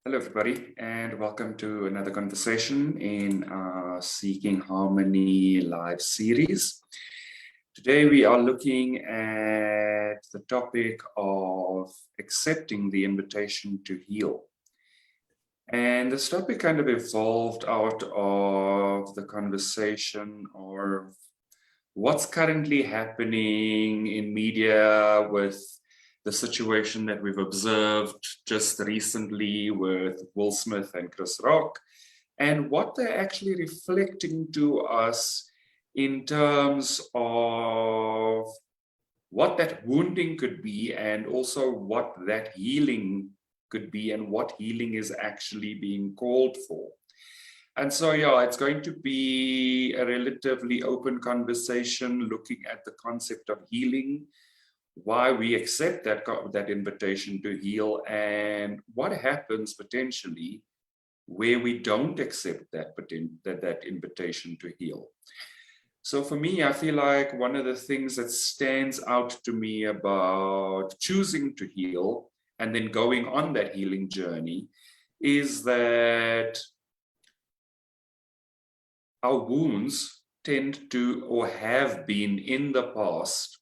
Hello, everybody, and welcome to another conversation in our Seeking Harmony live series. Today, we are looking at the topic of accepting the invitation to heal. And this topic kind of evolved out of the conversation of what's currently happening in media with the situation that we've observed just recently with Will Smith and Chris Rock, and what they're actually reflecting to us in terms of what that wounding could be, and also what that healing could be, and what healing is actually being called for. And so, yeah, it's going to be a relatively open conversation looking at the concept of healing, why we accept that invitation to heal, and what happens potentially where we don't accept that invitation to heal. So for me, I feel like one of the things that stands out to me about choosing to heal and then going on that healing journey is that our wounds tend to, or have been in the past,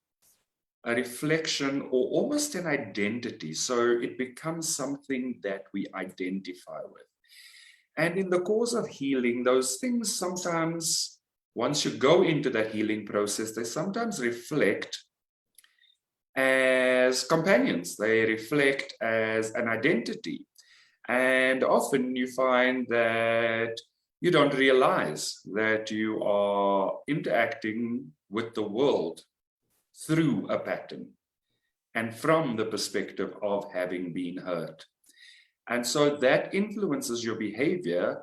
a reflection or almost an identity. So it becomes something that we identify with. And in the course of healing, those things sometimes, once you go into that healing process, they sometimes reflect as companions. They reflect as an identity. And often you find that you don't realize that you are interacting with the world through a pattern and from the perspective of having been hurt. And so that influences your behavior.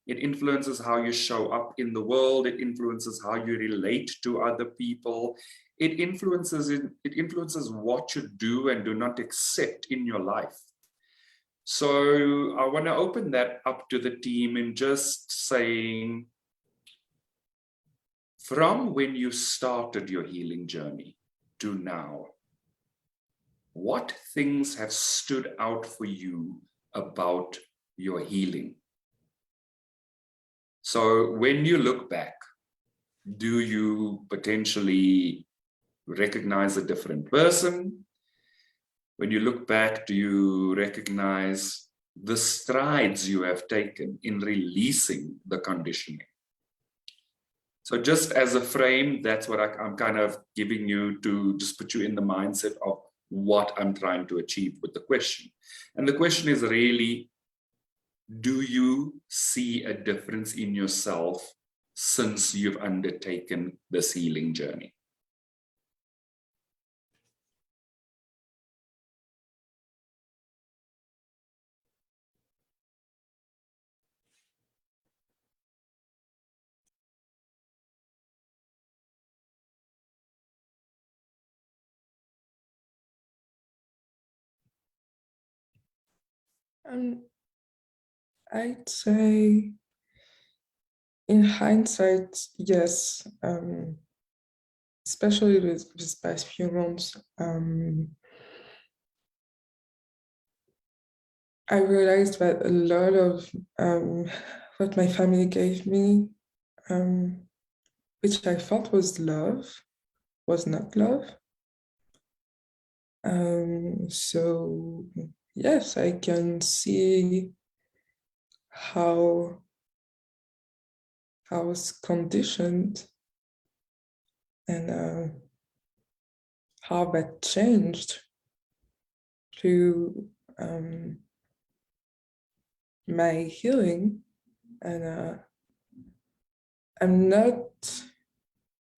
It influences how you show up in the world. It influences how you relate to other people. It influences what you do and do not accept in your life. So I want to open that up to the team and just saying, from when you started your healing journey to now, what things have stood out for you about your healing? So when you look back, do you potentially recognize a different person? When you look back, do you recognize the strides you have taken in releasing the conditioning? So just as a frame, that's what I'm kind of giving you to just put you in the mindset of what I'm trying to achieve with the question. And the question is really, do you see a difference in yourself since you've undertaken this healing journey? I'd say in hindsight, yes, especially this past few months, I realized that a lot of what my family gave me, which I thought was love, was not love. So yes, I can see how I was conditioned and how that changed through my healing. And I'm not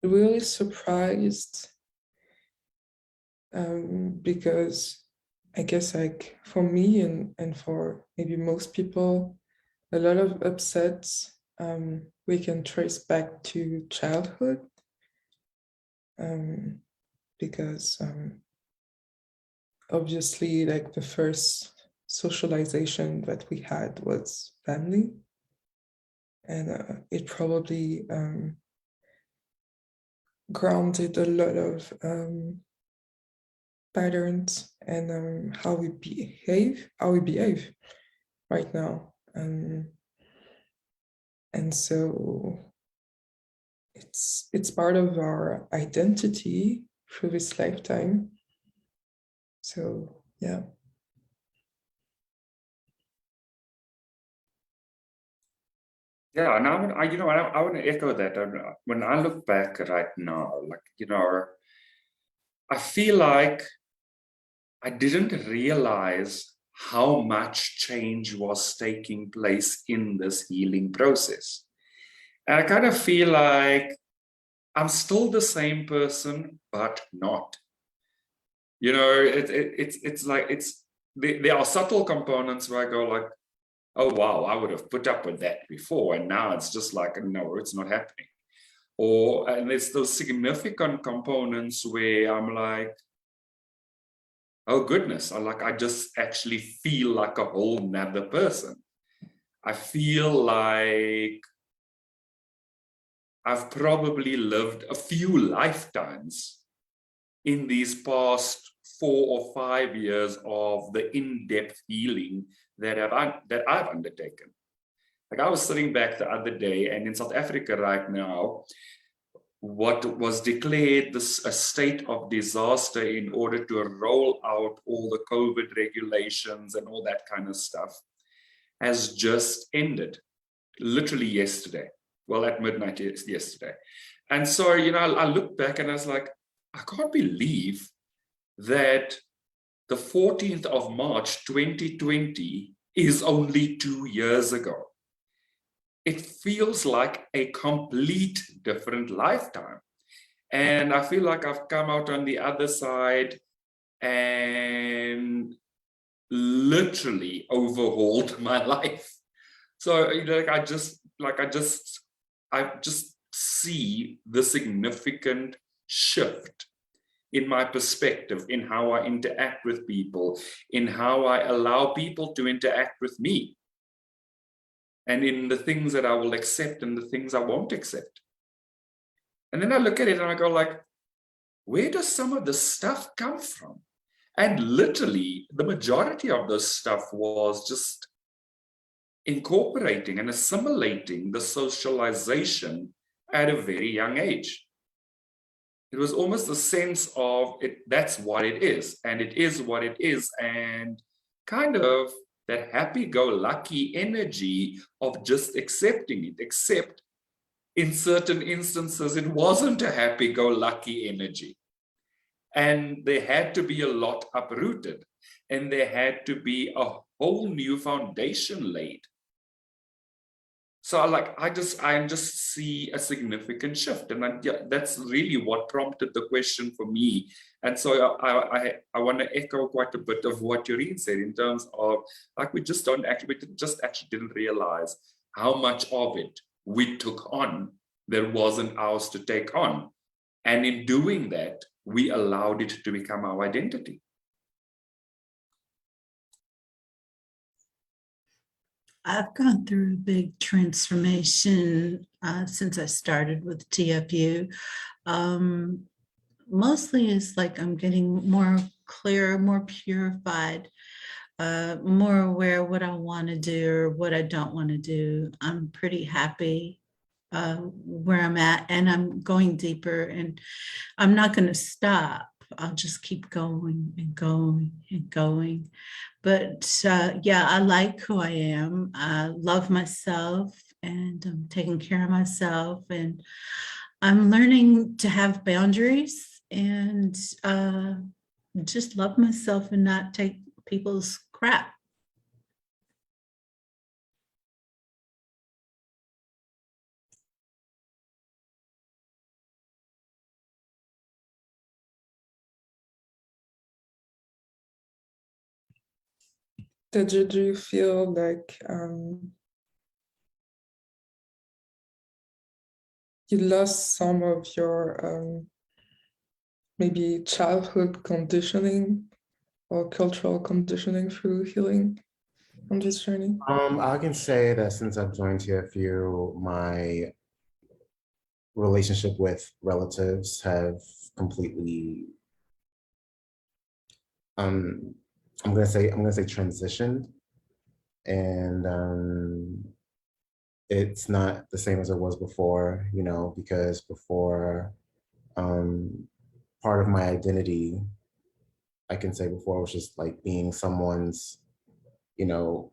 really surprised because I guess like for me and for maybe most people, a lot of upsets we can trace back to childhood because obviously like the first socialization that we had was family, and it probably grounded a lot of patterns and how we behave. right now. And so it's part of our identity through this lifetime. So yeah. Yeah, and I want to echo that. When I look back right now, I feel like I didn't realize how much change was taking place in this healing process. And I kind of feel like I'm still the same person, but not. It's like there are subtle components where I go like, oh wow, I would have put up with that before, and now it's just like, no, it's not happening. And there's those significant components where I'm like, oh goodness, I just actually feel like a whole nother person. I feel like I've probably lived a few lifetimes in these past 4 or 5 years of the in-depth healing that I've undertaken. Like I was sitting back the other day, and in South Africa right now, what was declared a state of disaster in order to roll out all the COVID regulations and all that kind of stuff has just ended, literally yesterday. Well, at midnight yesterday. And so, I look back and I was like, I can't believe that the 14th of March, 2020 is only 2 years ago. It feels like a complete different lifetime. And I feel like I've come out on the other side and literally overhauled my life. So I just see the significant shift in my perspective, in how I interact with people, in how I allow people to interact with me, and in the things that I will accept and the things I won't accept. And then I look at it and I go like, where does some of this stuff come from? And literally, the majority of this stuff was just incorporating and assimilating the socialization at a very young age. It was almost a sense of it, that's what it is, and it is what it is, and kind of that happy-go-lucky energy of just accepting it, except in certain instances, it wasn't a happy-go-lucky energy. And there had to be a lot uprooted, and there had to be a whole new foundation laid. So I just see a significant shift, and that's really what prompted the question for me. And so I want to echo quite a bit of what Yoreen said in terms of like we just actually didn't realize how much of it we took on that wasn't ours to take on, and in doing that we allowed it to become our identity. I've gone through a big transformation since I started with TFU. Mostly it's like I'm getting more clear, more purified, more aware of what I want to do or what I don't want to do. I'm pretty happy where I'm at, and I'm going deeper, and I'm not going to stop. I'll just keep going and going and going. But yeah, I like who I am. I love myself, and I'm taking care of myself, and I'm learning to have boundaries and just love myself and not take people's crap. Did you feel like you lost some of your maybe childhood conditioning or cultural conditioning through healing on this journey? I can say that since I've joined TFU, my relationship with relatives have completely I'm gonna say transitioned, And it's not the same as it was before, you know, because before, part of my identity, I can say before, was just like being someone's, you know,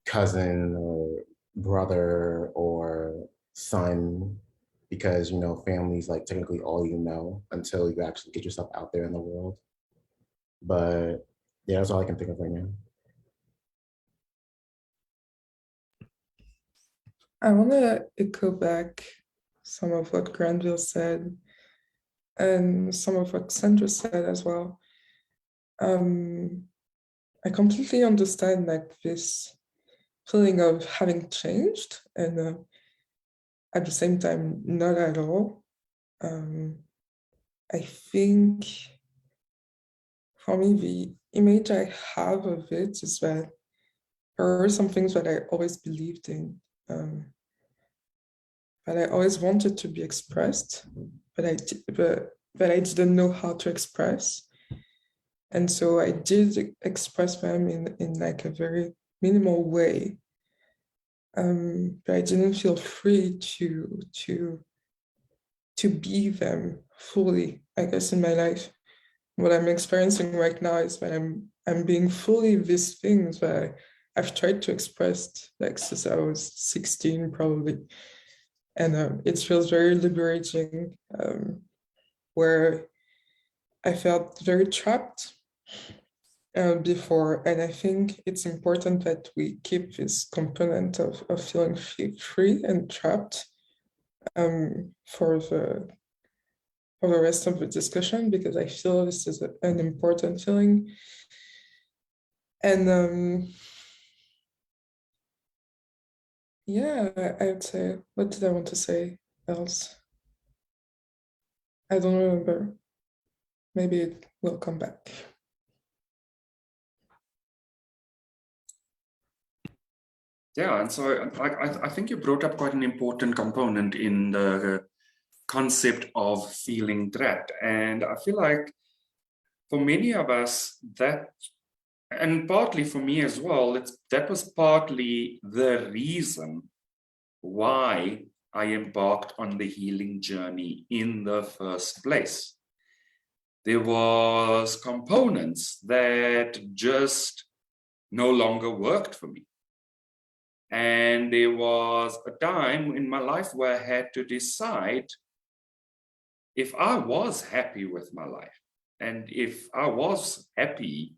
cousin or brother or son, because, you know, family's like technically all you know until you actually get yourself out there in the world. But yeah, that's all I can think of right now. I want to echo back some of what Granville said and some of what Sandra said as well. I completely understand like this feeling of having changed and at the same time, not at all. I think for me, the image I have of it is that there are some things that I always believed in, that I always wanted to be expressed, but I didn't know how to express. And so I did express them in like a very minimal way. But I didn't feel free to be them fully, I guess, in my life. What I'm experiencing right now is that I'm being fully these things that I've tried to express like since I was 16 probably. And it feels very liberating, where I felt very trapped before. And I think it's important that we keep this component of feeling free and trapped for the rest of the discussion, because I feel this is an important feeling. And yeah, I would say, what did I want to say else? I don't remember. Maybe it will come back. Yeah, and so I think you brought up quite an important component in the concept of feeling trapped. And I feel like for many of us, that, and partly for me as well, that was partly the reason why I embarked on the healing journey in the first place. There was components that just no longer worked for me. And there was a time in my life where I had to decide if I was happy with my life and if I was happy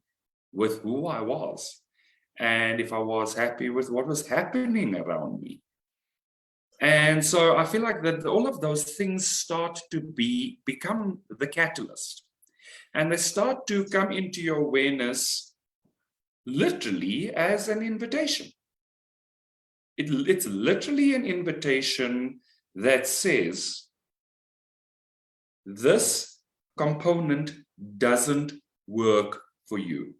with who I was and if I was happy with what was happening around me. And so I feel like that all of those things start to become the catalyst, and they start to come into your awareness literally as an invitation. It's literally an invitation that says, this component doesn't work for you.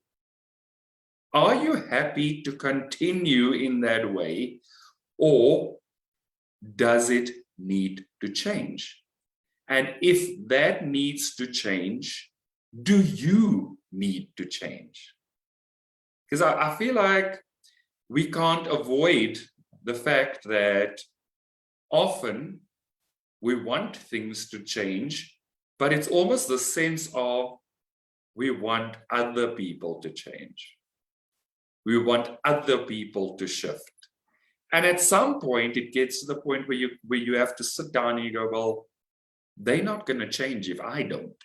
Are you happy to continue in that way, or does it need to change? And if that needs to change, do you need to change? Because I feel like we can't avoid the fact that often we want things to change, but it's almost the sense of we want other people to change. We want other people to shift. And at some point, it gets to the point where you have to sit down and you go, well, they're not going to change if I don't.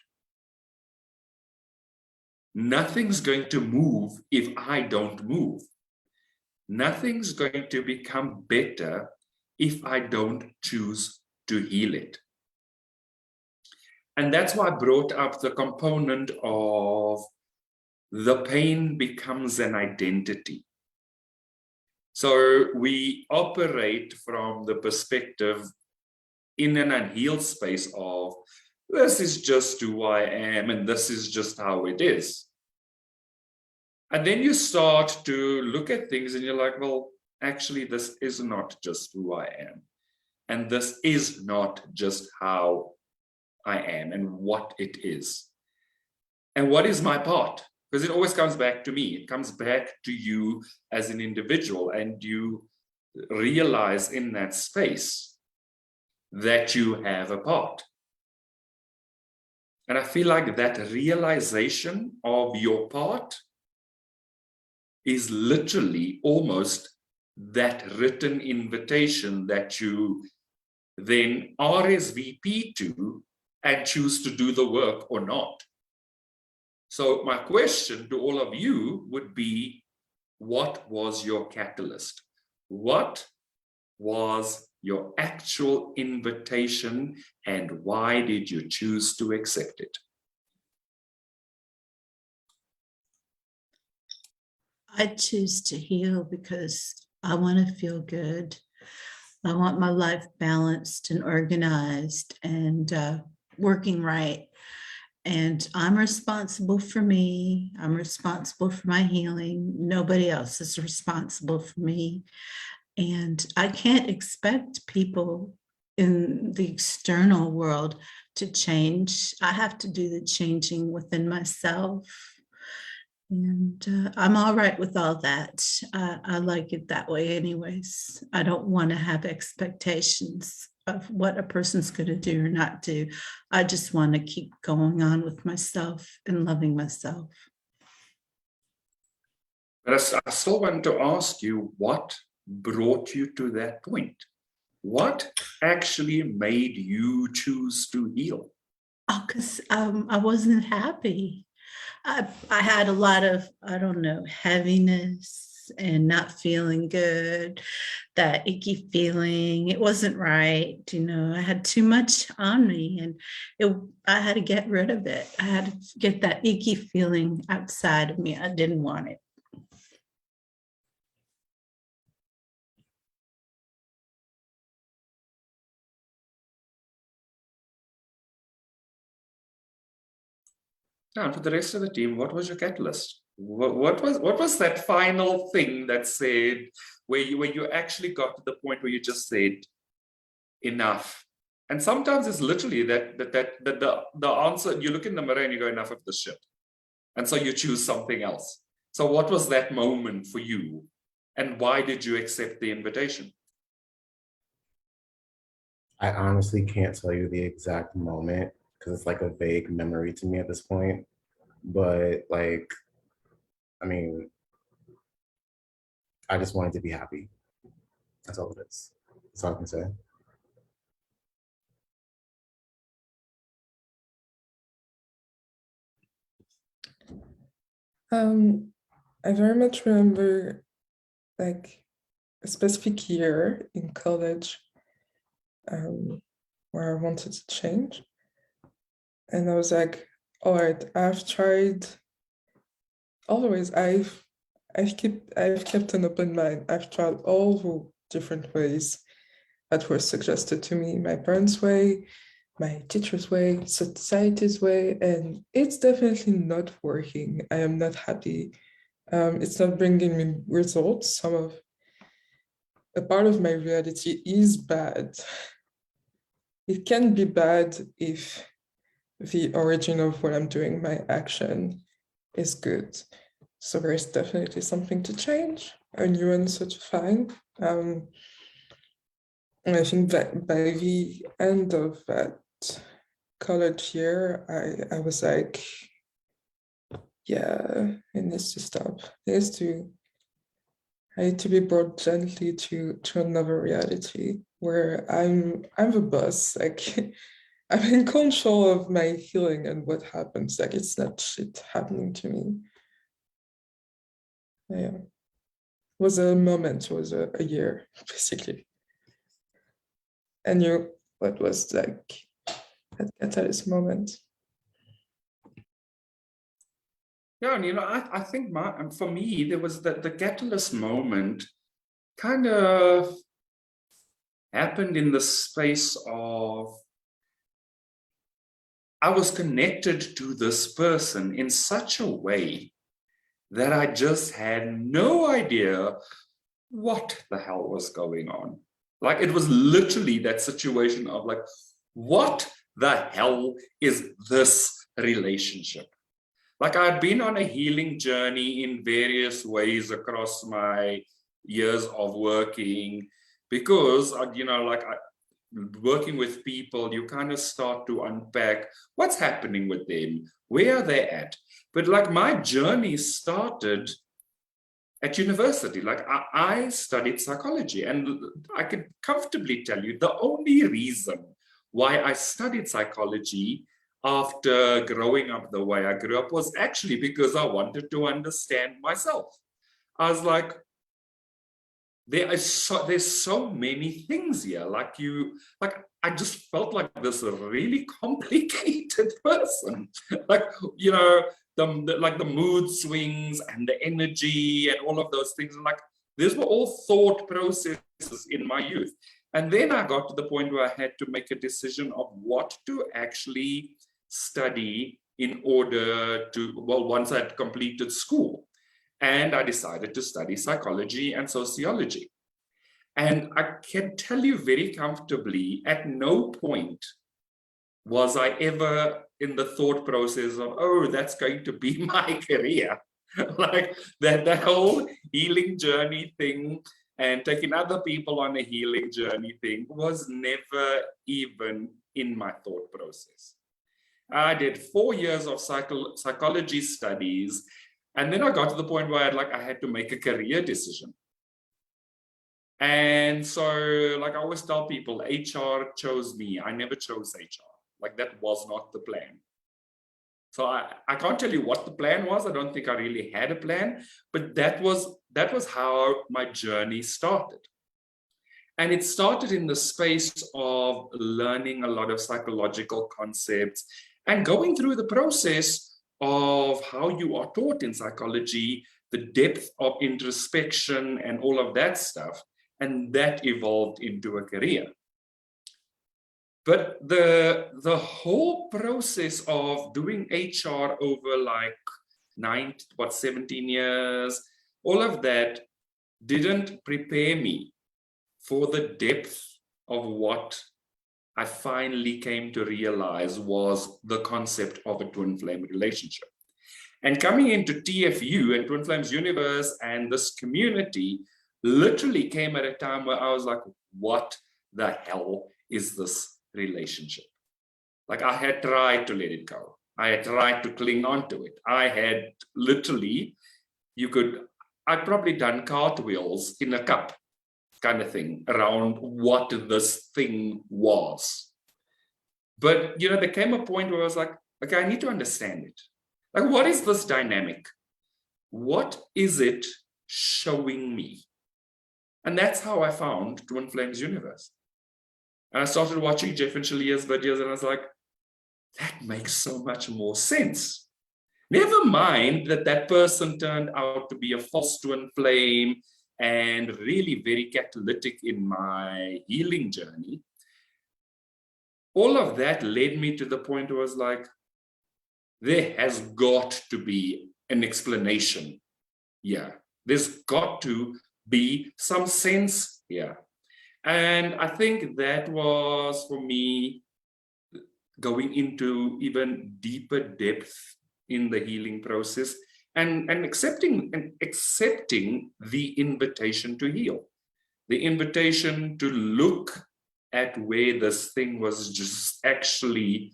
Nothing's going to move if I don't move. Nothing's going to become better if I don't choose to heal it. And that's why I brought up the component of the pain becomes an identity. So we operate from the perspective in an unhealed space of, this is just who I am and this is just how it is. And then you start to look at things and you're like, well, actually, this is not just who I am. And this is not just how I am and what it is. And what is my part? Because it always comes back to me. It comes back to you as an individual, and you realize in that space that you have a part. And I feel like that realization of your part is literally almost that written invitation that you then RSVP to and choose to do the work or not. So my question to all of you would be, what was your catalyst? What was your actual invitation, and why did you choose to accept it? I choose to heal because I want to feel good. I want my life balanced and organized and working right. And I'm responsible for me. I'm responsible for my healing. Nobody else is responsible for me. And I can't expect people in the external world to change. I have to do the changing within myself. And I'm all right with all that. I like it that way anyways. I don't want to have expectations of what a person's going to do or not do. I just want to keep going on with myself and loving myself. But I still want to ask you, what brought you to that point? What actually made you choose to heal? Oh, because I wasn't happy. I had a lot of, I don't know, heaviness and not feeling good, that icky feeling. It wasn't right. I had too much on me, and I had to get rid of it. I had to get that icky feeling outside of me. I didn't want it. Now, for the rest of the team, what was your catalyst? What was that final thing that said, where you actually got to the point where you just said, enough? And sometimes it's literally that the answer, you look in the mirror and you go, enough of this shit. And so you choose something else. So what was that moment for you? And why did you accept the invitation? I honestly can't tell you the exact moment because it's like a vague memory to me at this point. But like, I mean, I just wanted to be happy. That's all it is. That's all I can say. I very much remember like a specific year in college where I wanted to change. And I was like, all right, I've tried always, I've kept an open mind. I've tried all the different ways that were suggested to me, my parents' way, my teacher's way, society's way, and it's definitely not working. I am not happy. It's not bringing me results. A part of my reality is bad. It can be bad if the origin of what I'm doing, my action, is good. So there's definitely something to change, a new answer to find. And I think that by the end of that college year, I was like, yeah, it needs to stop. I need to be brought gently to another reality where I'm the boss. Like I'm in control of my healing and what happens. Like it's not shit happening to me. Yeah. It was a moment, it was a year, basically. And what was like that catalyst moment? Yeah, and I think for me, there was the catalyst moment kind of happened in the space of, I was connected to this person in such a way that I just had no idea what the hell was going on. Like it was literally that situation of like, what the hell is this relationship? Like I'd been on a healing journey in various ways across my years of working, because, working with people, you kind of start to unpack what's happening with them, where are they at. But like my journey started at university. Like I studied psychology, and I could comfortably tell you the only reason why I studied psychology after growing up the way I grew up was actually because I wanted to understand myself. I was like, there's so many things here. Like I just felt like this really complicated person. Like, the mood swings and the energy and all of those things. Like, these were all thought processes in my youth. And then I got to the point where I had to make a decision of what to actually study in order to, once I'd completed school. And I decided to study psychology and sociology. And I can tell you very comfortably, at no point was I ever in the thought process of, oh, that's going to be my career. Like that whole healing journey thing and taking other people on a healing journey thing was never even in my thought process. I did 4 years of psychology studies, and then I got to the point where I had to make a career decision. And so, like I always tell people, HR chose me. I never chose HR. Like that was not the plan. So I can't tell you what the plan was. I don't think I really had a plan, but that was how my journey started. And it started in the space of learning a lot of psychological concepts and going through the process of how you are taught in psychology, the depth of introspection and all of that stuff. And that evolved into a career. But the whole process of doing HR over 17 years, all of that didn't prepare me for the depth of what I finally came to realize was the concept of a twin flame relationship. And coming into TFU and Twin Flames Universe and this community literally came at a time where I was like, what the hell is this relationship? Like I had tried to let it go. I had tried to cling on to it. I had literally, I'd probably done cartwheels in a cup kind of thing around what this thing was. But, there came a point where I was like, okay, I need to understand it. Like, what is this dynamic? What is it showing me? And that's how I found Twin Flames Universe. And I started watching Jeff and Shalea's videos, and I was like, that makes so much more sense. Never mind that person turned out to be a false twin flame and really very catalytic in my healing journey. All of that led me to the point where I was like, there has got to be an explanation here. There's got to be some sense here. And I think that was, for me, going into even deeper depth in the healing process and accepting the invitation to heal, the invitation to look at where this thing was just actually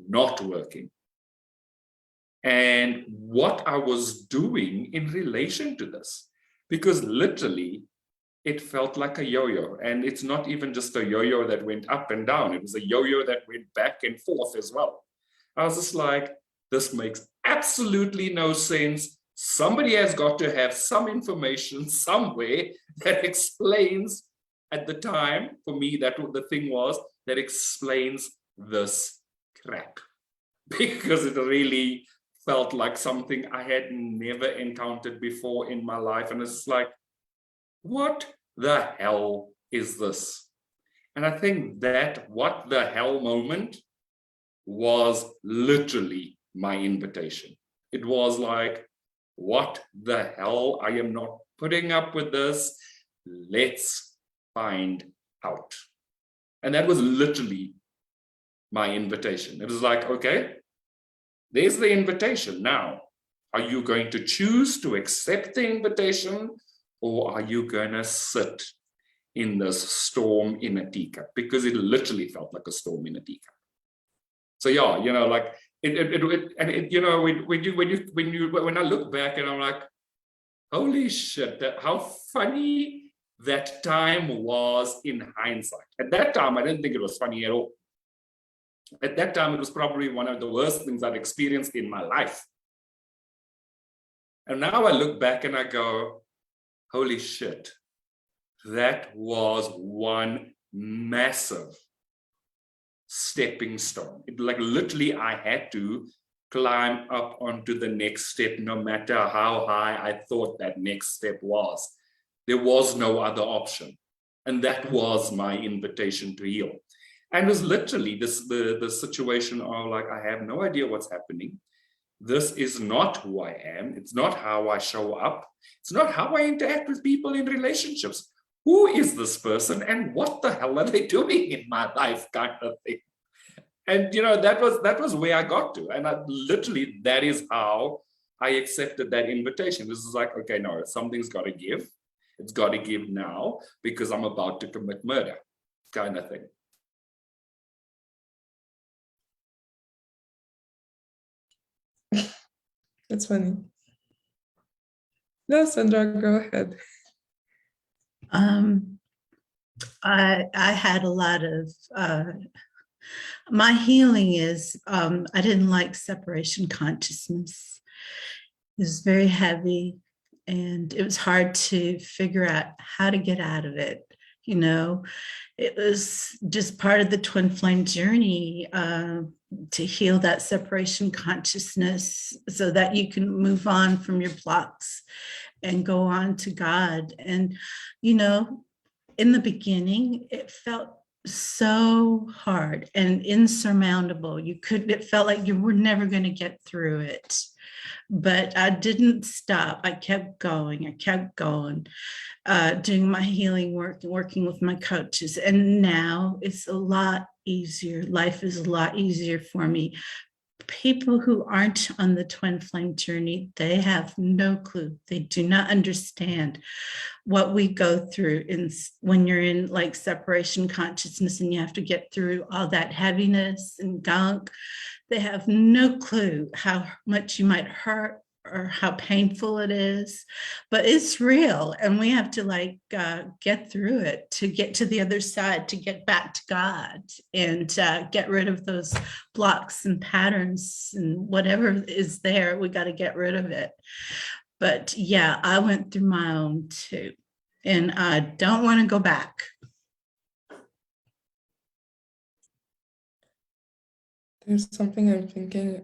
not working and what I was doing in relation to this. Because literally, it felt like a yo-yo. And it's not even just a yo-yo that went up and down. It was a yo-yo that went back and forth as well. I was just like, this makes absolutely no sense. Somebody has got to have some information somewhere that explains, at the time, for me, that what the thing was, that explains this crap. Because it really felt like something I had never encountered before in my life. And it's like, what the hell is this? And I think that what the hell moment was literally my invitation. It was like, what the hell? I am not putting up with this. Let's find out. And that was literally my invitation. It was like, okay, There's the invitation. Now, are you going to choose to accept the invitation, or are you going to sit in this storm in a teacup? Because it literally felt like a storm in a teacup. So yeah, you know, like you know, when I look back and I'm like, holy shit, how funny that time was in hindsight. At that time, I didn't think it was funny at all. At that time, it was probably one of the worst things I've experienced in my life. And now I look back and I go, holy shit, that was one massive stepping stone. Like literally, I had to climb up onto the next step, no matter how high I thought that next step was. There was no other option. And that was my invitation to heal. And it was literally the situation of like, I have no idea what's happening. This is not who I am. It's not how I show up. It's not how I interact with people in relationships. Who is this person and what the hell are they doing in my life, kind of thing. And you know, that was where I got to. And literally, that is how I accepted that invitation. This is like, okay, no, something's got to give. It's got to give now because I'm about to commit murder, kind of thing. That's funny. No, Sandra, go ahead. I had a lot of my healing is I didn't like separation consciousness. It was very heavy and it was hard to figure out how to get out of it. You know, it was just part of the twin flame journey to heal that separation consciousness so that you can move on from your blocks and go on to God. And, you know, in the beginning, it felt so hard and insurmountable. It felt like you were never going to get through it. But I didn't stop. I kept going. Doing my healing work and working with my coaches. And now it's a lot easier. Life is a lot easier for me. People who aren't on the twin flame journey, they have no clue. They do not understand what we go through when you're in like separation consciousness and you have to get through all that heaviness and gunk. They have no clue how much you might hurt or how painful it is, but it's real. And we have to like get through it to get to the other side, to get back to God and get rid of those blocks and patterns and whatever is there, we got to get rid of it. But yeah, I went through my own too. And I don't want to go back. There's something I'm thinking.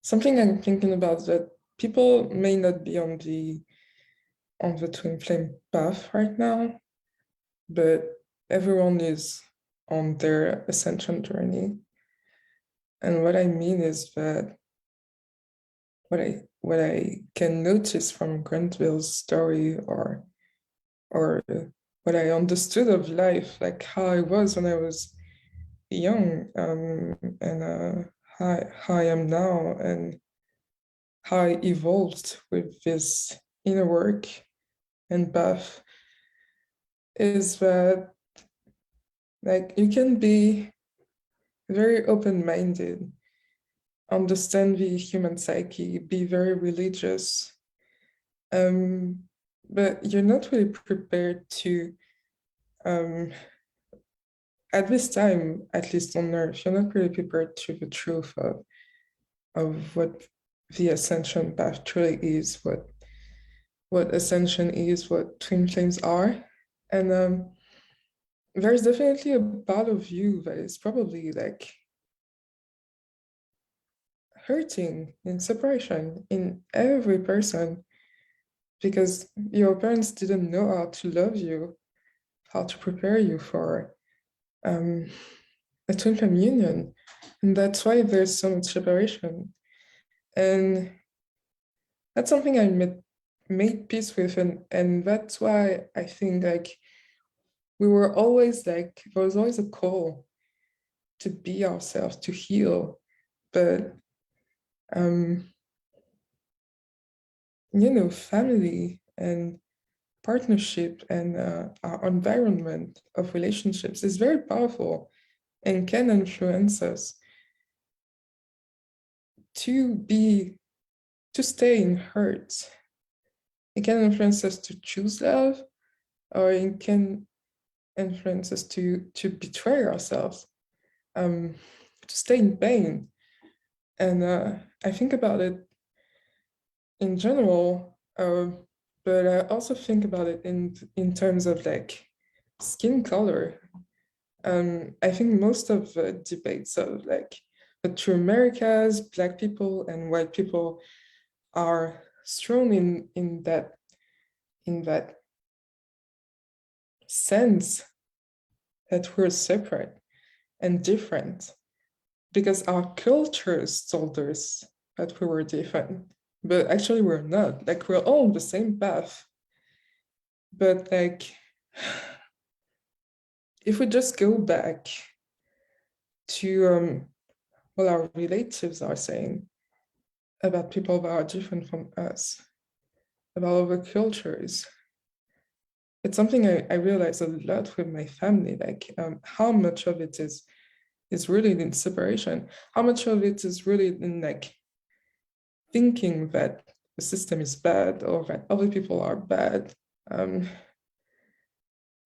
Something I'm thinking about that people may not be on the twin flame path right now, but everyone is on their ascension journey. And what I mean is that what I can notice from Granville's story or what I understood of life, like how I was when I was young, and how I am now, and how I evolved with this inner work and path, is that like you can be very open-minded, understand the human psyche, be very religious, but you're not really prepared to, at this time, at least on Earth, you're not really prepared to the truth of what the ascension path truly is, what ascension is, what twin flames are. And there's definitely a part of you that is probably like hurting in separation in every person, because your parents didn't know how to love you, how to prepare you for a twin flame union. And that's why there's so much separation. And that's something I made peace with. And that's why I think like we were always like, there was always a call be ourselves, to heal. But family and partnership and our environment of relationships is very powerful and can influence us to stay in hurt. It can influence us to choose love, or it can influence us to betray ourselves, to stay in pain. And I think about it in general, but I also think about it in terms of like skin color. I think most of the debates of like the true Americas, Black people and white people are strong in that sense that we're separate and different, because our cultures told us that we were different, but actually we're not. Like, we're all on the same path. But like, if we just go back to what our relatives are saying about people that are different from us, about other cultures, it's something I realize a lot with my family, like how much of it is really in separation, how much of it is really in like thinking that the system is bad or that other people are bad.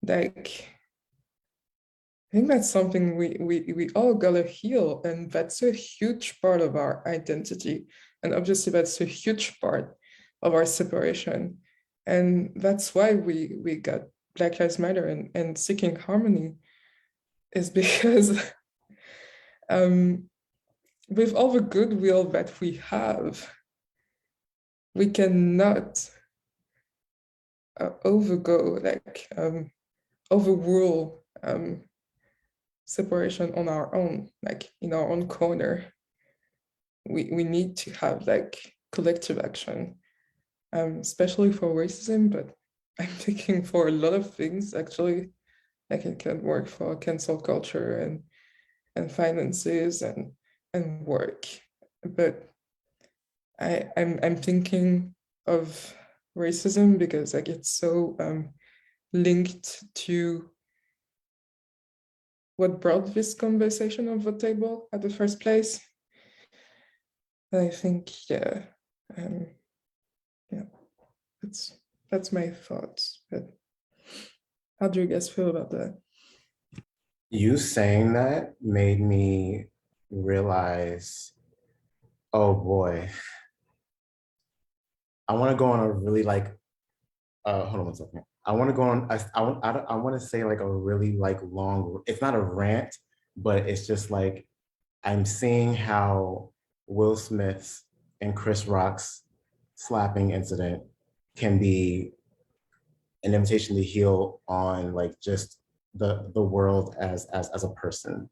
Like, I think that's something we all gotta heal, and that's a huge part of our identity. And obviously that's a huge part of our separation. And that's why we got Black Lives Matter and seeking harmony, is because with all the goodwill that we have, we cannot overrule separation on our own, like in our own corner. We need to have like collective action, especially for racism, but I'm thinking for a lot of things actually, like it can work for cancel culture and finances and work. But I'm thinking of racism because like it's so linked to what brought this conversation on the table at the first place. I think, yeah, that's my thoughts. But how do you guys feel about that? You saying that made me realize, oh boy, I want to go on a really like, hold on one second. I want to go on, I want to say like a really like long, it's not a rant, but it's just like, I'm seeing how Will Smith's and Chris Rock's slapping incident can be an invitation to heal on like just the world as a person,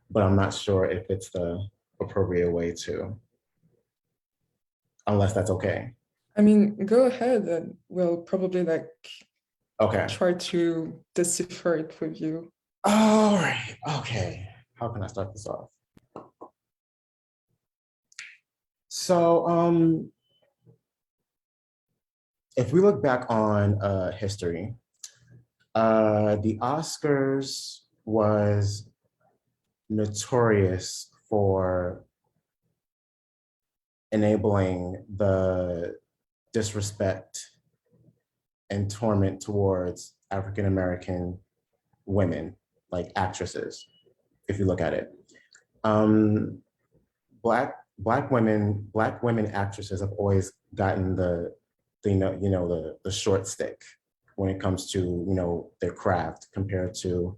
but I'm not sure if it's the appropriate way to, unless that's okay. I mean, go ahead and we'll probably like Okay. try to decipher it with you. All right. Okay. How can I start this off? So, if we look back on history, the Oscars was notorious for enabling the disrespect and torment towards African American women, like actresses, if you look at it. Black women actresses have always gotten the short stick when it comes to their craft compared to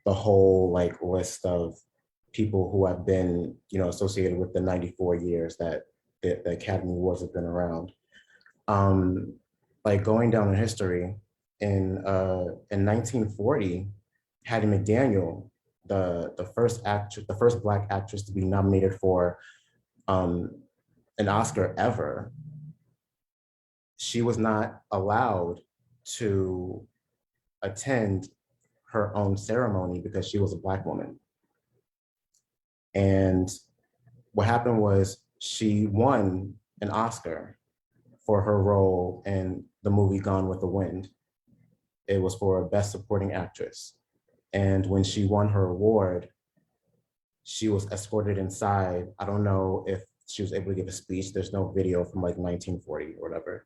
the whole like list of people who have been associated with the 94 years that the Academy Awards have been around. Like going down in history, in 1940, Hattie McDaniel, the first Black actress to be nominated for an Oscar ever, she was not allowed to attend her own ceremony because she was a Black woman. And what happened was she won an Oscar for her role in the movie Gone with the Wind. It was for Best Supporting Actress. And when she won her award, she was escorted inside. I don't know if she was able to give a speech. There's no video from like 1940 or whatever,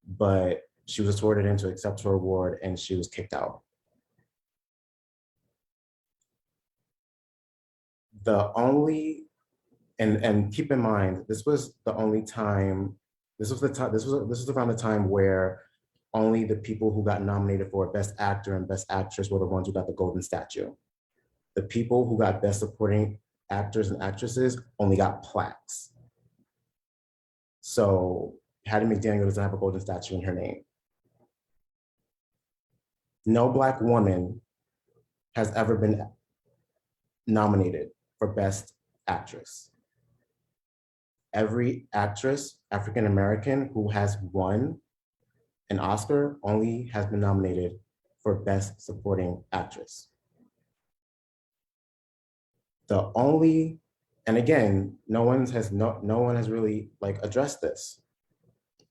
but she was escorted in to accept her award and she was kicked out. The only, and keep in mind, this was the only time, this was around the time where only the people who got nominated for Best Actor and Best Actress were the ones who got the golden statue. The people who got Best Supporting Actors and Actresses only got plaques. So Hattie McDaniel doesn't have a golden statue in her name. No Black woman has ever been nominated for Best Actress. Every actress, African American, who has won an Oscar only has been nominated for Best Supporting Actress. The only, and again, no one has really like addressed this.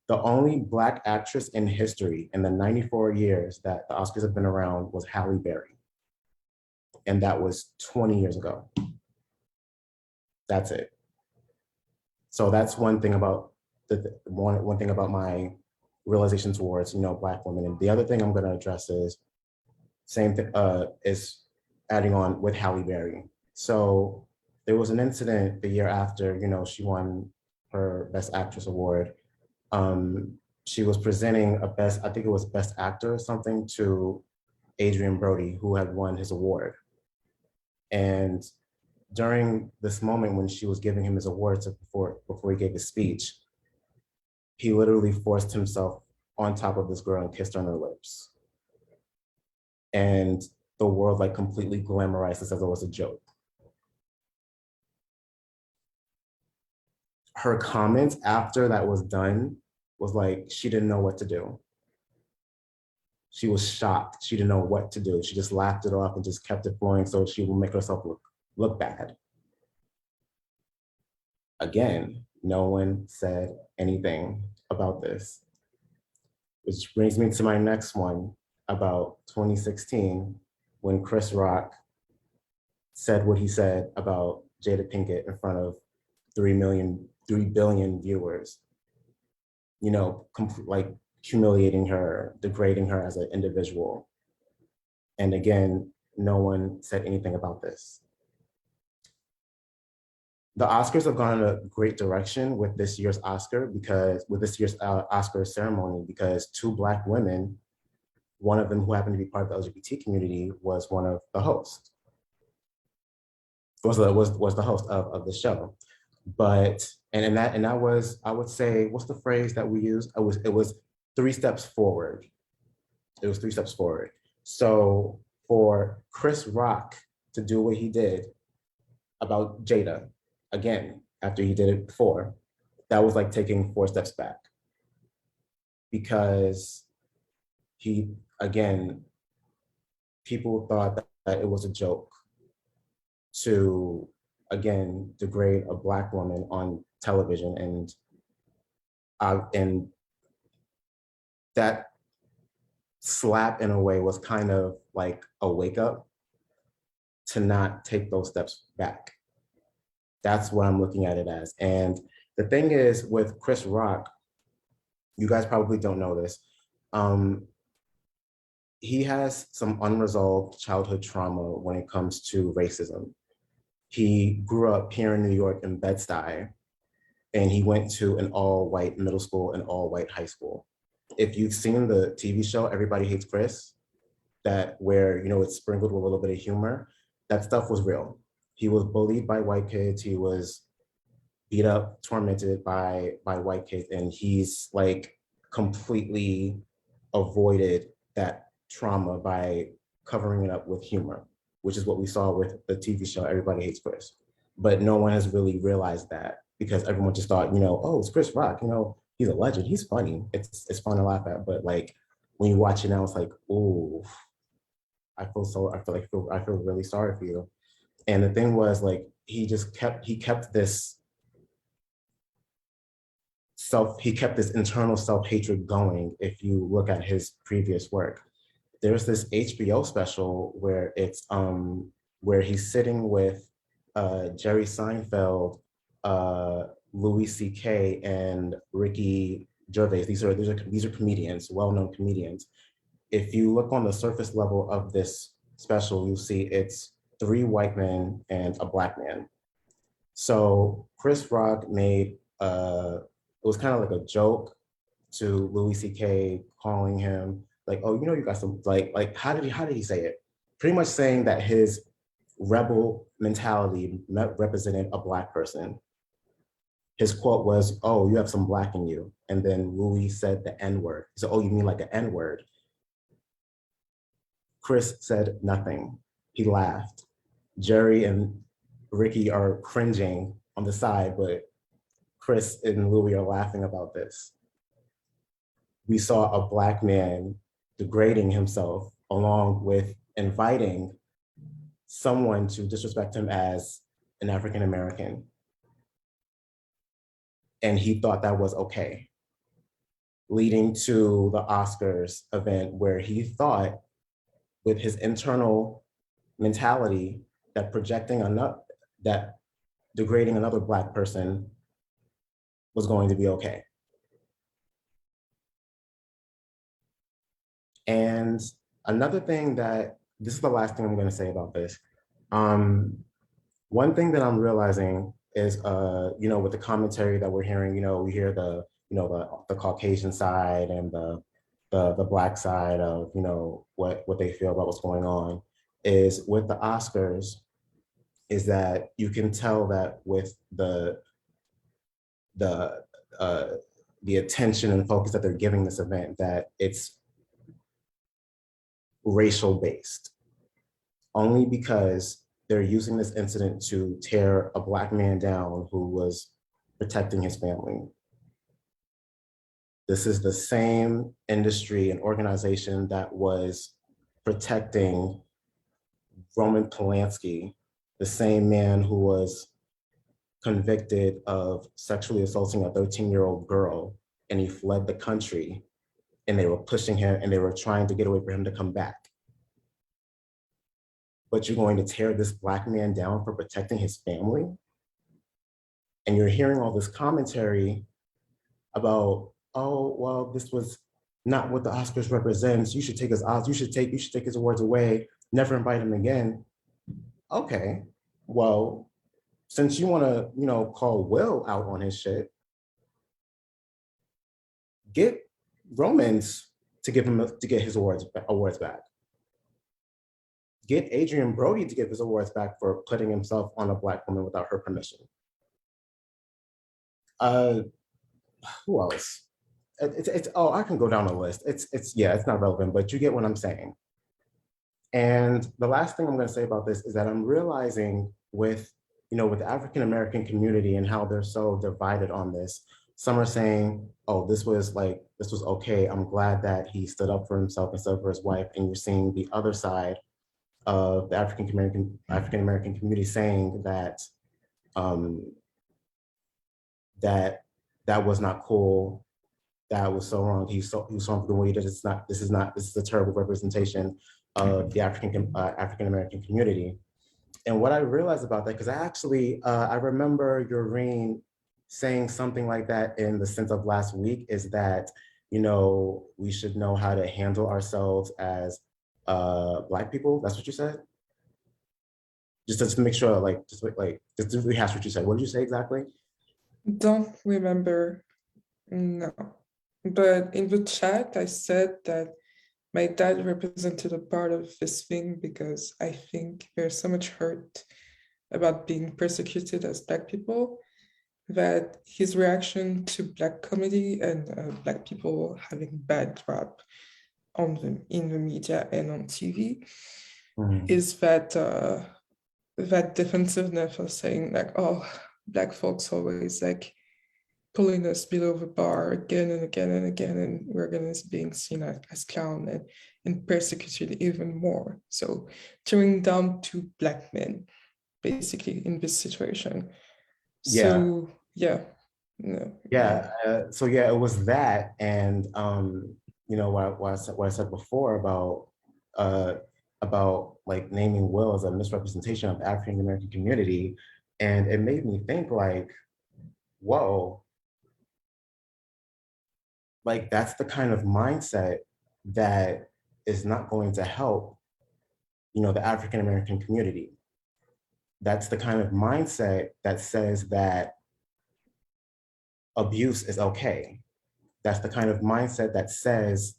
The only Black actress in history in the 94 years that the Oscars have been around was Halle Berry. And that was 20 years ago. That's it. So that's one thing about one thing about my realization towards, you know, Black women. And the other thing I'm going to address is same thing, is adding on with Halle Berry. So there was an incident the year after, you know, she won her Best Actress award. She was presenting a best, I think it was Best Actor or something, to Adrian Brody, who had won his award. And during this moment when she was giving him his award before he gave his speech, he literally forced himself on top of this girl and kissed her on her lips. And the world like completely glamorized this as it was a joke. Her comments after that was done was like, she didn't know what to do. She was shocked. She didn't know what to do. She just laughed it off and just kept it flowing so she would make herself look bad. Again, no one said anything about this. Which brings me to my next one about 2016, when Chris Rock said what he said about Jada Pinkett in front of 3 billion viewers, you know, like humiliating her, degrading her as an individual. And again, no one said anything about this. The Oscars have gone in a great direction with this year's Oscar Oscar ceremony, because 2 Black women, one of them who happened to be part of the LGBT community, was one of the hosts. Was the host of the show. But and that was, I would say, what's the phrase that we use? It was 3 steps forward. It was 3 steps forward. So for Chris Rock to do what he did about Jada, again, after he did it before, that was like taking 4 steps back. Because he, again, people thought that it was a joke to, again, degrade a Black woman on television. And that slap in a way was kind of like a wake up to not take those steps back. That's what I'm looking at it as. And the thing is with Chris Rock, you guys probably don't know this, he has some unresolved childhood trauma when it comes to racism. He grew up here in New York in Bed-Stuy, and he went to an all-white middle school and all-white high school. If you've seen the TV show Everybody Hates Chris, where, you know, it's sprinkled with a little bit of humor, that stuff was real. He was bullied by white kids. He was beat up, tormented by white kids, and he's like completely avoided that trauma by covering it up with humor, which is what we saw with the TV show Everybody Hates Chris. But no one has really realized that, because everyone just thought, you know, oh, it's Chris Rock, you know, he's a legend, he's funny, it's fun to laugh at. But like when you watch it now, it's like, oh, I feel really sorry for you. And the thing was, like, he kept this internal self-hatred going. If you look at his previous work, there's this HBO special where it's where he's sitting with Jerry Seinfeld, Louis C.K. and Ricky Gervais. These are comedians, well-known comedians. If you look on the surface level of this special, you'll see it's 3 white men and a black man. So Chris Rock made it was kind of like a joke to Louis C.K. calling him like, oh, you know, you got some like how did he say it? Pretty much saying that his rebel mentality represented a black person. His quote was, oh, you have some black in you. And then Louis said the N-word. He said, oh, you mean like an N-word? Chris said nothing. He laughed. Jerry and Ricky are cringing on the side, but Chris and Louis are laughing about this. We saw a black man degrading himself along with inviting someone to disrespect him as an African American. And he thought that was okay, leading to the Oscars event where he thought with his internal mentality that degrading another black person was going to be okay. And another thing this is the last thing I'm going to say about this. One thing that I'm realizing is, you know, with the commentary that we're hearing, you know, we hear the Caucasian side and the black side of, you know, what they feel about what's going on, is with the Oscars, is that you can tell that with the attention and focus that they're giving this event, that it's racial based, only because they're using this incident to tear a black man down who was protecting his family. This is the same industry and organization that was protecting Roman Polanski, the same man who was convicted of sexually assaulting a 13-year-old girl, and he fled the country, and they were pushing him and they were trying to get away for him to come back. But you're going to tear this black man down for protecting his family? And you're hearing all this commentary about, oh, well, this was not what the Oscars represents. You should take his awards away, never invite him again. Okay, well, since you want to, you know, call Will out on his shit, get Romans to get his awards back. Get Adrian Brody to give his awards back for putting himself on a black woman without her permission. Who else? I can go down the list. It's not relevant, but you get what I'm saying. And the last thing I'm going to say about this is that I'm realizing with the African American community and how they're so divided on this. Some are saying, oh, this was okay. I'm glad that he stood up for himself and stood up for his wife. And you're seeing the other side of the African American community saying that that was not cool. That was so wrong. He was so wrong for the way he did. This is a terrible representation of the African American community. And what I realized about that, because I remember Yoreen saying something like that in the sense of last week, is that, we should know how to handle ourselves as Black people. That's what you said? Just to make sure, just to rehash what you said. What did you say exactly? Don't remember, no. But in the chat, I said that my dad represented a part of this thing because I think there's so much hurt about being persecuted as Black people that his reaction to Black comedy and Black people having bad rap in the media and on TV is that defensiveness of saying oh, Black folks always pulling us below the bar again and again and again, and we're going to being seen as clown and persecuted even more. So tearing down to Black men basically in this situation. Yeah. So yeah. No, Yeah. So yeah, it was that, and you know what I said before about like naming Will as a misrepresentation of the African American community, and it made me think like, whoa, like that's the kind of mindset that is not going to help, you know, the African American community. That's the kind of mindset that says that abuse is okay. That's the kind of mindset that says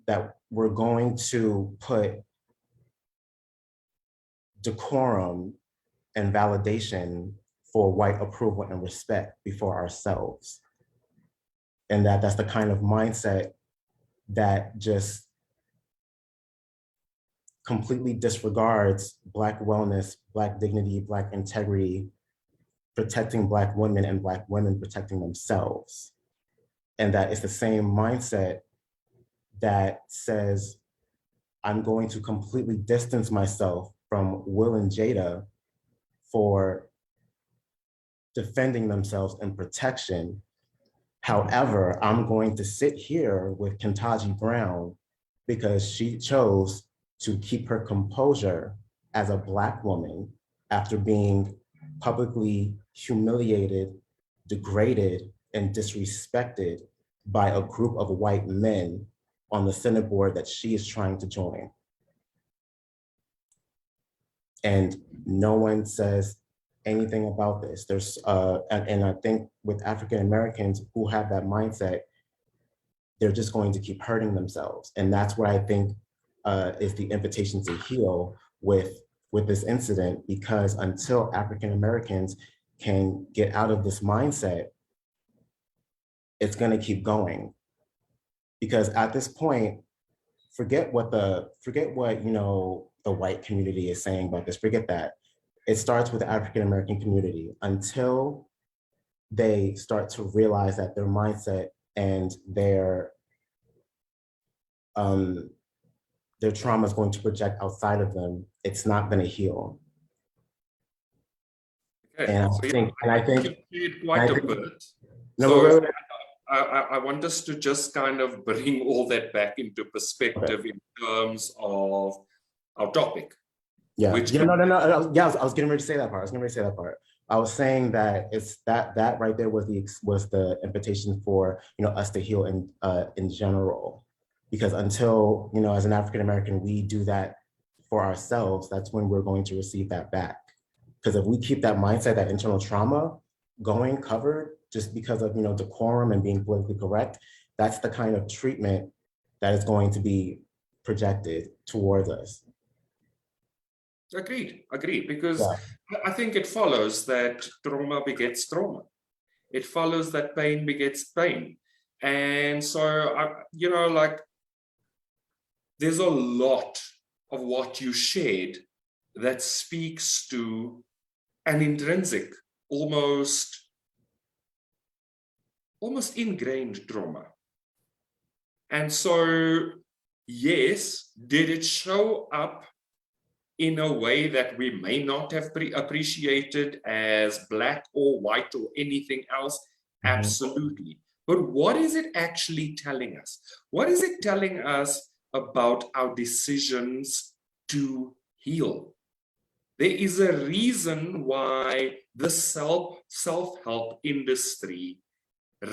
that we're going to put decorum and validation for white approval and respect before ourselves. And that's the kind of mindset that just completely disregards Black wellness, Black dignity, Black integrity, protecting Black women and Black women protecting themselves. And that is the same mindset that says, I'm going to completely distance myself from Will and Jada for defending themselves and protection. However, I'm going to sit here with Kentaji Brown because she chose to keep her composure as a Black woman after being publicly humiliated, degraded, and disrespected by a group of white men on the Senate board that she is trying to join. And no one says anything about this. There's, and I think with African Americans who have that mindset, they're just going to keep hurting themselves. And that's what I think is the invitation to heal with this incident, because until African Americans can get out of this mindset, it's gonna keep going. Because at this point, forget what you know the white community is saying about this. Forget that. It starts with the African American community. Until they start to realize that their mindset and their trauma is going to project outside of them, it's not going to heal. Okay. And So, I think you shared quite a bit. No, So I want us to just kind of bring all that back into perspective in terms of our topic. Yeah. Which Yeah. No. Yeah. I was getting ready to say that part. I was saying that it's that right there was the invitation for, you know, us to heal in general, because until, you know, as an African American we do that for ourselves, that's when we're going to receive that back. Because if we keep that mindset, that internal trauma going covered just because of, you know, decorum and being politically correct, that's the kind of treatment that is going to be projected towards us. Agreed, because I think it follows that trauma begets trauma. It follows that pain begets pain. And so, you know, like, there's a lot of what you shared that speaks to an intrinsic, almost ingrained trauma. And so, yes, did it show up in a way that we may not have appreciated as Black or white or anything else? Absolutely. But what is it actually telling us? What is it telling us about our decisions to heal? There is a reason why the self-help industry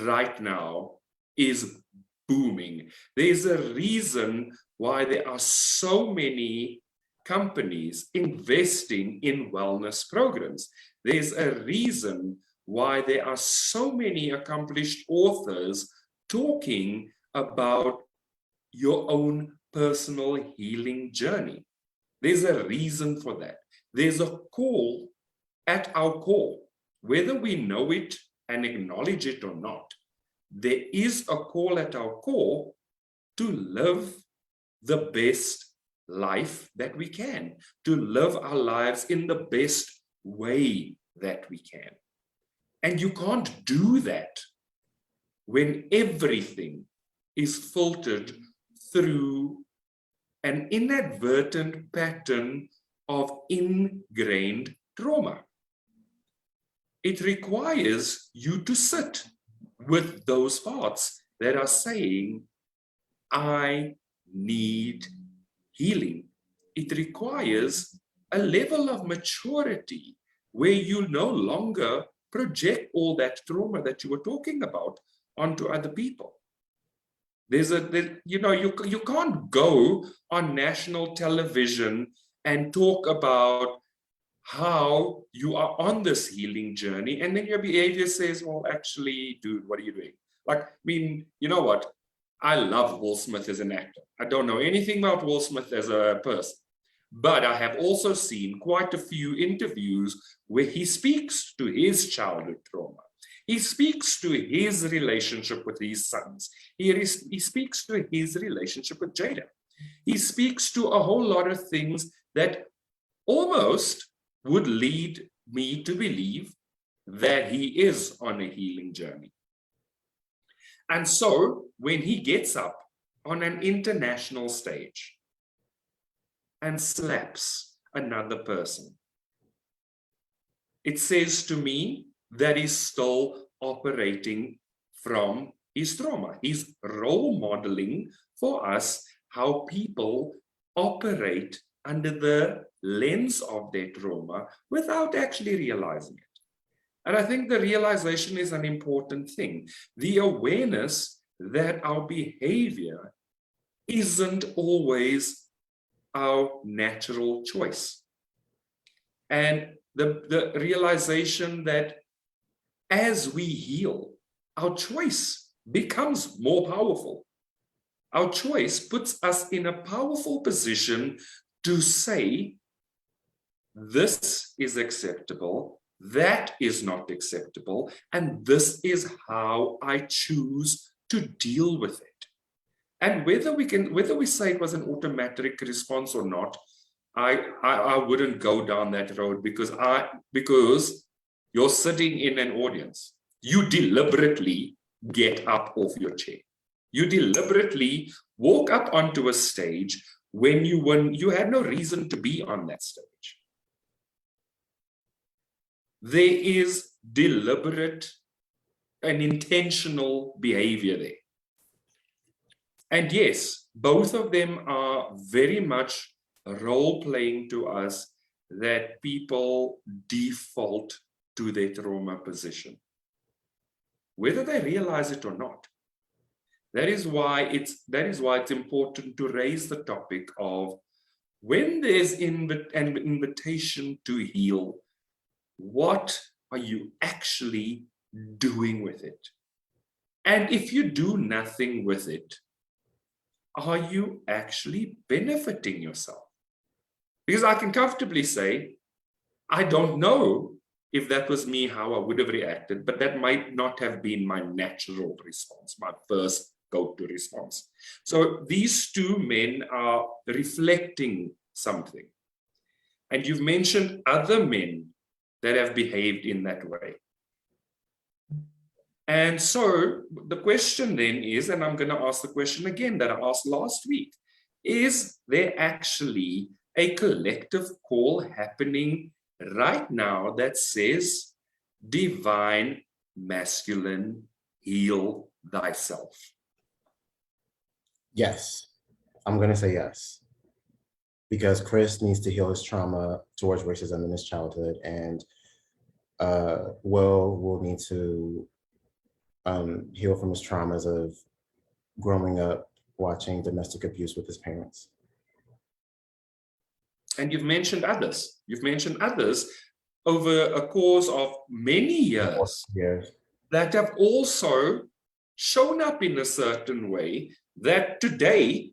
right now is booming. There's a reason why there are so many companies investing in wellness programs. There's a reason why there are so many accomplished authors talking about your own personal healing journey. There's a reason for that. There's a call at our core, whether we know it and acknowledge it or not. There is a call at our core to live the best life that we can, to live our lives in the best way that we can. And you can't do that when everything is filtered through an inadvertent pattern of ingrained trauma. It requires you to sit with those parts that are saying, I need healing. It requires a level of maturity where you no longer project all that trauma that you were talking about onto other people. You can't go on national television and talk about how you are on this healing journey, and then your behavior says, well, actually, dude, what are you doing? Like, I mean, you know what? I love Will Smith as an actor. I don't know anything about Will Smith as a person, but I have also seen quite a few interviews where he speaks to his childhood trauma. He speaks to his relationship with his sons. He speaks to his relationship with Jada. He speaks to a whole lot of things that almost would lead me to believe that he is on a healing journey. And so when he gets up on an international stage and slaps another person, it says to me that he's still operating from his trauma. He's role modeling for us how people operate under the lens of their trauma without actually realizing it. And I think the realization is an important thing. The awareness that our behavior isn't always our natural choice. And the realization that as we heal, our choice becomes more powerful. Our choice puts us in a powerful position to say, this is acceptable, that is not acceptable, and this is how I choose to deal with it. And whether we say it was an automatic response or not, I wouldn't go down that road because you're sitting in an audience. You deliberately get up off your chair. You deliberately walk up onto a stage when you had no reason to be on that stage. There is deliberate and intentional behavior there. And yes, both of them are very much role-playing to us that people default to their trauma position, whether they realize it or not. That is why it's important to raise the topic of when there's an invitation to heal, what are you actually doing with it? And if you do nothing with it, are you actually benefiting yourself? Because I can comfortably say, I don't know if that was me, how I would have reacted, but that might not have been my natural response, my first go-to response. So these two men are reflecting something. And you've mentioned other men that have behaved in that way. And so the question then is, and I'm going to ask the question again that I asked last week, is there actually a collective call happening right now that says, divine masculine, heal thyself? Yes, I'm going to say yes. Because Chris needs to heal his trauma towards racism in his childhood, and will need to heal from his traumas of growing up watching domestic abuse with his parents. And you've mentioned others. You've mentioned others over a course of many years that have also shown up in a certain way that today,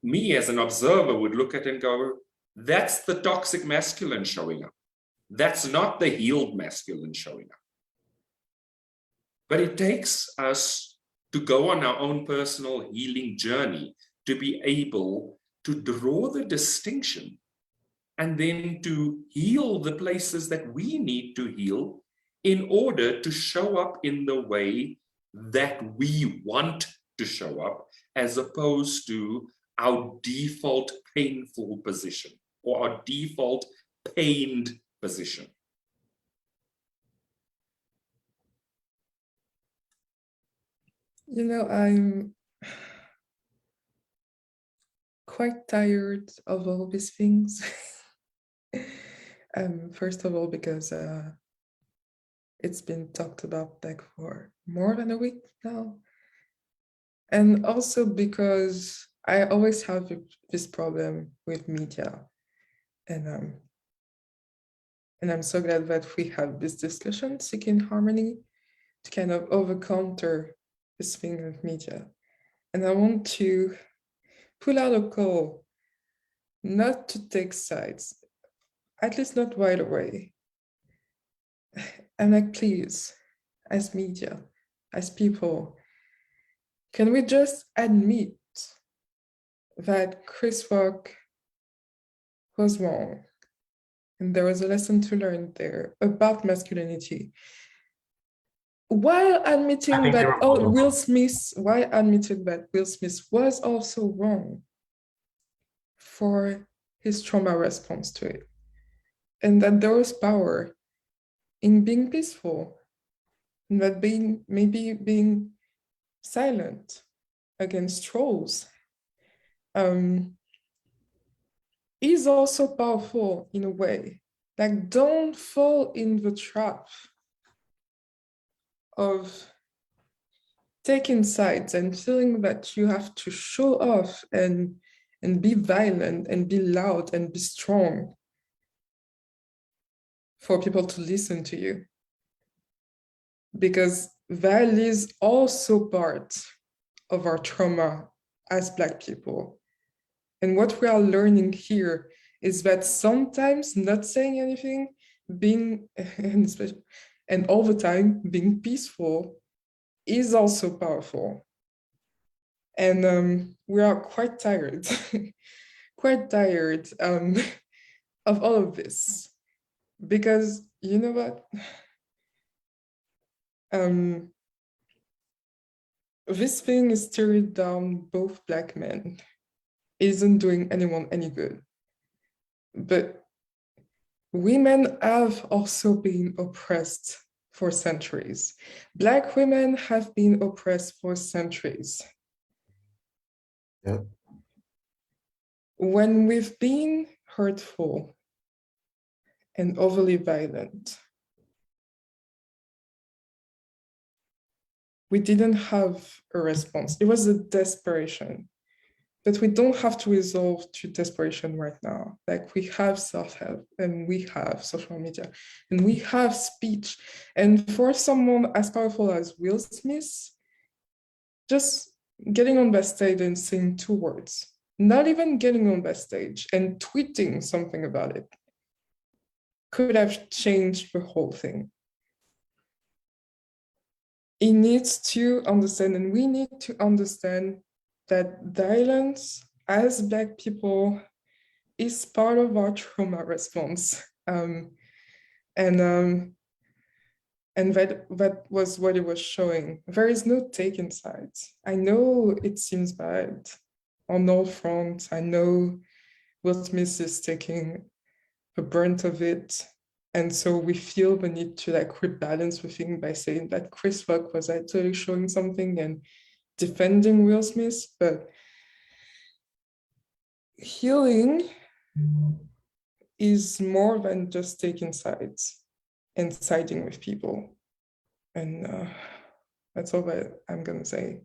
me as an observer would look at and go, that's the toxic masculine showing up. That's not the healed masculine showing up. But it takes us to go on our own personal healing journey to be able to draw the distinction and then to heal the places that we need to heal in order to show up in the way that we want to show up, as opposed to our default painful position. or our default pained position. You know, I'm quite tired of all these things. First of all, because it's been talked about like for more than a week now. And also because I always have this problem with media. And I'm so glad that we have this discussion, seeking harmony, to kind of over-counter this thing with media. And I want to put out a call not to take sides, at least not right away. I'm like, please, as media, as people, can we just admit that Chris Rock was wrong? And there was a lesson to learn there about masculinity. While admitting that Will Smith was also wrong for his trauma response to it. And that there was power in being peaceful, and that maybe being silent against trolls is also powerful in a way. Like, don't fall in the trap of taking sides and feeling that you have to show off and be violent and be loud and be strong for people to listen to you. Because that is also part of our trauma as Black people. And what we are learning here is that sometimes not saying anything, being, and all the time being peaceful is also powerful. And we are quite tired, of all of this. Because you know what? This thing is tearing down both Black men. It isn't doing anyone any good. But women have also been oppressed for centuries. Black women have been oppressed for centuries. Yep. When we've been hurtful and overly violent, we didn't have a response. It was a desperation. But we don't have to resolve to desperation right now. Like, we have self-help, and we have social media, and we have speech. And for someone as powerful as Will Smith, just getting on that stage and saying 2 words, not even getting on that stage and tweeting something about it, could have changed the whole thing. He needs to understand, and we need to understand, that violence as Black people is part of our trauma response. And that was what it was showing. There is no taking sides. I know it seems bad on all fronts. I know Will Smith is taking the brunt of it. And so we feel the need to like rebalance the thing by saying that Chris Rock was actually showing something and defending Will Smith, but healing is more than just taking sides and siding with people. And that's all that I'm gonna say.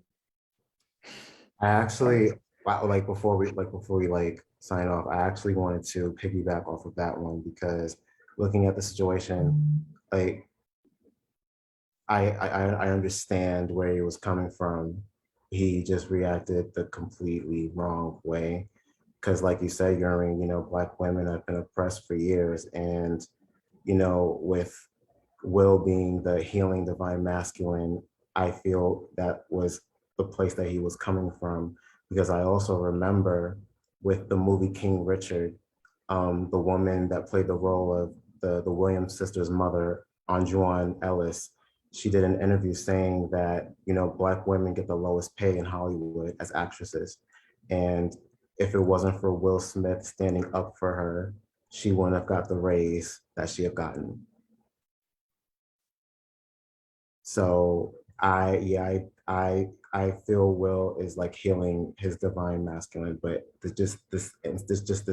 I actually, before we sign off, I actually wanted to piggyback off of that one, because looking at the situation, like I understand where he was coming from. He just reacted the completely wrong way. Because like you said, Yuri, Black women have been oppressed for years. And, with Will being the healing divine masculine, I feel that was the place that he was coming from. Because I also remember with the movie King Richard, the woman that played the role of the Williams sisters' mother, Anjuan Ellis, she did an interview saying that, Black women get the lowest pay in Hollywood as actresses. And if it wasn't for Will Smith standing up for her, she wouldn't have got the raise that she had gotten. So I feel Will is like healing his divine masculine, but this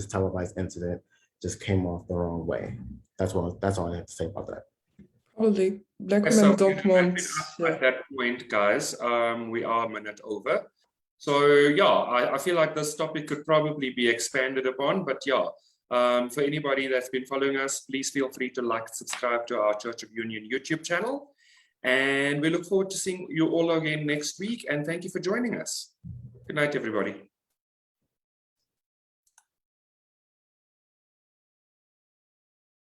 televised incident just came off the wrong way. That's all I have to say about that. Probably black So women don't want. at that point, guys, we are a minute over. So yeah, I feel like this topic could probably be expanded upon, but yeah, for anybody that's been following us, please feel free to like, subscribe to our Church of Union YouTube channel. And we look forward to seeing you all again next week. And thank you for joining us. Good night, everybody.